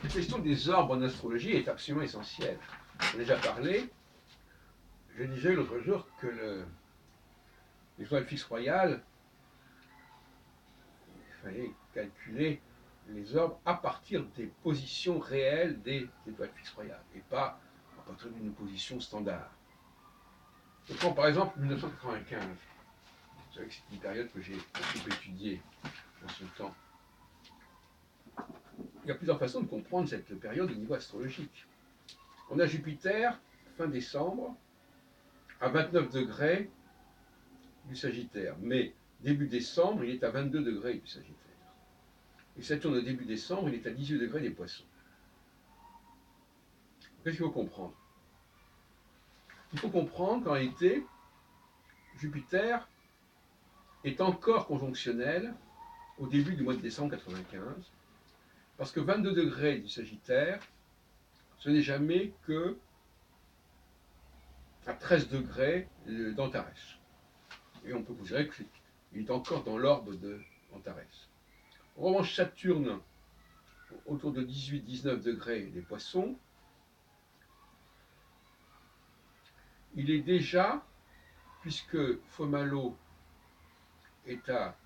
La question des orbes en astrologie est absolument essentielle. J'en ai déjà parlé. Je disais l'autre jour que l'étoile fixe royale, il fallait calculer les orbes à partir des positions réelles des étoiles fixes royales et pas à partir d'une position standard. Je prends par exemple 1995. Vous savez que c'est une période que j'ai beaucoup étudiée dans ce temps. Il y a plusieurs façons de comprendre cette période au niveau astrologique. On a Jupiter, fin décembre, à 29 degrés du Sagittaire. Mais début décembre, il est à 22 degrés du Sagittaire. Et Saturne, au début décembre, il est à 18 degrés des Poissons. Qu'est-ce qu'il faut comprendre? Il faut comprendre qu'en réalité, Jupiter est encore conjonctionnel au début du mois de décembre 95, parce que 22 degrés du Sagittaire, ce n'est jamais que à 13 degrés d'Antares. Et on peut considérer qu'il est encore dans l'orbe d'Antares. En revanche, Saturne, autour de 18-19 degrés des Poissons, il est déjà, puisque Fomalo est à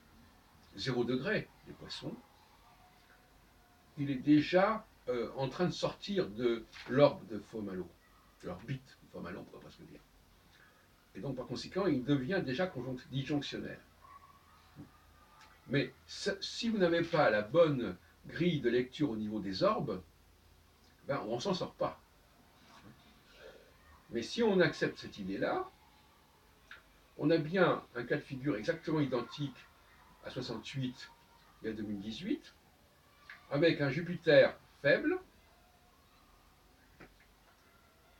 0 degré des Poissons, il est déjà en train de sortir de l'orbe de Fomalo, de l'orbite de Fomalo, on pourrait presque dire. Et donc, par conséquent, il devient déjà disjonctionnel. Mais si vous n'avez pas la bonne grille de lecture au niveau des orbes, ben, on ne s'en sort pas. Mais si on accepte cette idée-là, on a bien un cas de figure exactement identique à 68 et à 2018, avec un Jupiter faible,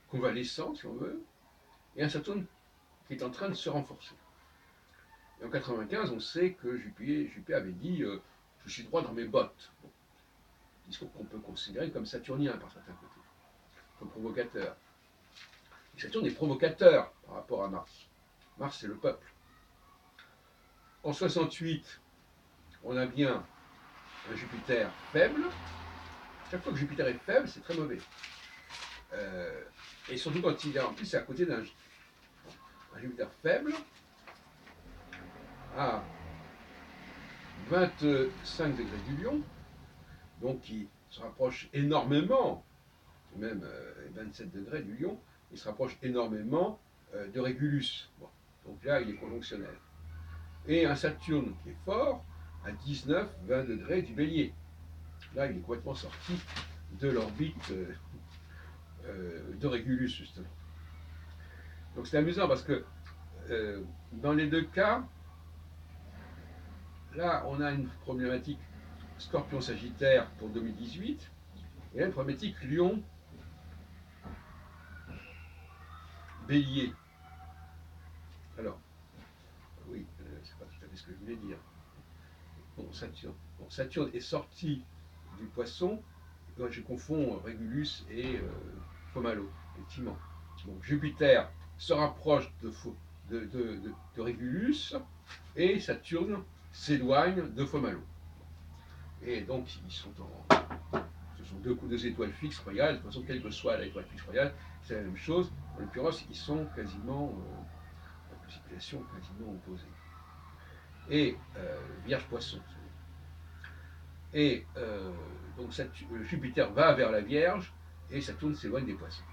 convalescent si on veut, et un Saturne qui est en train de se renforcer. Et en 95, on sait que Juppé avait dit je suis droit dans mes bottes. Bon, discours qu'on peut considérer comme saturnien par certains côtés, comme provocateur. Et Saturne est provocateur par rapport à Mars. Mars, c'est le peuple. En 68, on a bien un Jupiter faible. Chaque fois que Jupiter est faible, c'est très mauvais. Et surtout quand il est en plus, c'est à côté d'un Jupiter faible à 25 degrés du Lion, donc qui se rapproche énormément, même 27 degrés du Lion, il se rapproche énormément de Régulus. Bon, donc là, il est conjonctionnel. Et un Saturne qui est fort à 19-20 degrés du Bélier. Là, il est complètement sorti de l'orbite de Régulus, justement. Donc c'est amusant parce que dans les deux cas, là, on a une problématique Scorpion-Sagittaire pour 2018, et là, une problématique Lion-Bélier. Alors, oui, c'est pas tout à fait ce que je voulais dire. Bon, Saturne est sorti du Poisson, je confonds Régulus et Fomalo, effectivement. Donc Jupiter se rapproche de Régulus, et Saturne s'éloigne de Fomalo. Et donc, ce sont deux étoiles fixes royales. De toute façon, quelle que soit l'étoile fixe royale, c'est la même chose. En l'occurrence, ils sont quasiment, en situation quasiment opposée. Et Vierge Poisson. Et donc Jupiter va vers la Vierge et Saturne s'éloigne des Poissons.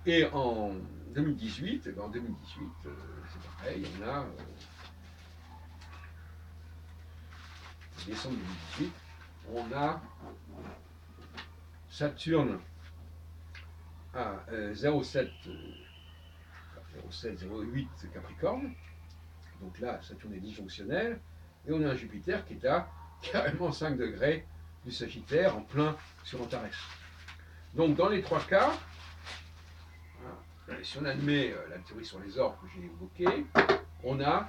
Et en 2018, c'est pareil, on a décembre 2018, on a Saturne à 0,7, 0,8 Capricorne. Donc là, Saturne est disjonctionnel. Et on a un Jupiter qui est à carrément 5 degrés du Sagittaire, en plein sur Antares. Donc dans les trois cas, si on admet la théorie sur les orbes que j'ai évoquée, on a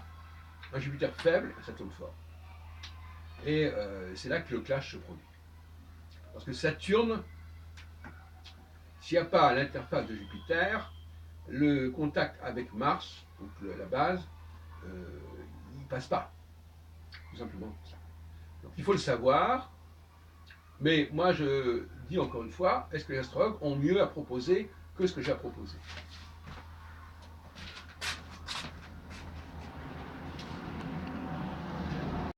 un Jupiter faible et un Saturne fort. Et c'est là que le clash se produit. Parce que Saturne, s'il n'y a pas l'interface de Jupiter, le contact avec Mars, donc la base, il ne passe pas. Tout simplement. Donc il faut le savoir. Mais moi, je dis encore une fois, est-ce que les astrologues ont mieux à proposer que ce que j'ai à proposer?